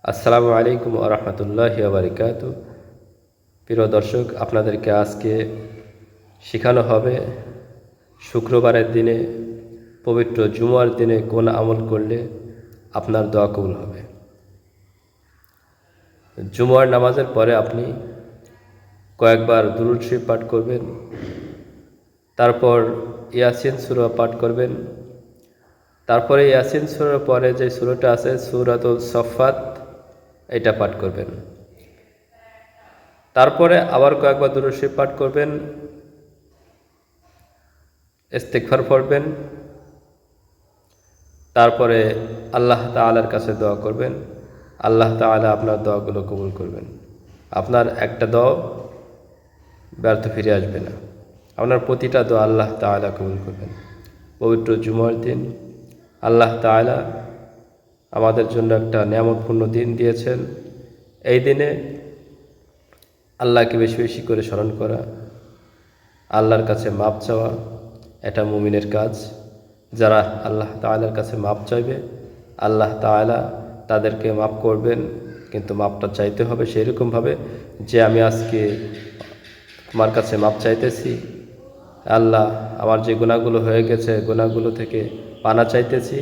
আসসালামু আলাইকুম ওয়া রাহমাতুল্লাহি ওয়া বারাকাতু। প্রিয় দর্শক, আপনাদেরকে আজকে শেখানো হবে শুক্রবারের দিনে, পবিত্র জুমার দিনে কোন আমল করলে আপনার দোয়া কবুল হবে। জুমার নামাজের পরে আপনি কয়েকবার দুরূদ শরীফ পাঠ করবেন, তারপর ইয়াসিন সূরা পাঠ করবেন, তারপরে ইয়াসিন সূরার পরে যে সূরাটা আছে সূরাতুল সফফাত, এটা পাঠ করবেন। তারপরে আবার কয়েকবার দুরূদ শরীফ পাঠ করবেন, ইস্তিগফার পড়বেন, তারপরে আল্লাহ তাআলার কাছে দোয়া করবেন। আল্লাহ তাআলা আপনার দোয়াগুলো কবুল করবেন। আপনার একটা দোয়া ব্যর্থ ফিরে আসবে না। আপনার প্রতিটা দোয়া আল্লাহ তাআলা কবুল করবেন। পবিত্র জুমার দিন আল্লাহ তাআলা আমাদের জন্য একটা নিয়ামতপূর্ণ দিন দিয়েছেন। এই দিনে আল্লাহকে বেশি বেশি করে স্মরণ করা, আল্লাহর কাছে মাপ চাওয়া, এটা মুমিনের কাজ। যারা আল্লাহ তাআলার কাছে মাপ চাইবে, আল্লাহ তাআলা তাদেরকে মাপ করবেন, কিন্তু মাপটা চাইতে হবে সেরকমভাবে যে আমি আজকে তোমার কাছে মাপ চাইতেছি। আল্লাহ, আমার যে গুনাহগুলো হয়ে গেছে, গুনাহগুলো থেকে পানা চাইতেছি।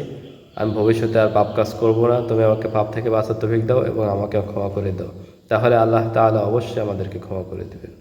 আমি ভবিষ্যতে আর পাপ কাজ করব না। তুমি আমাকে পাপ থেকে বাঁচার তৌফিক দাও এবং আমাকে ক্ষমা করে দাও। তাহলে আল্লাহ তাআলা অবশ্যই আমাদেরকে ক্ষমা করে দেবেন।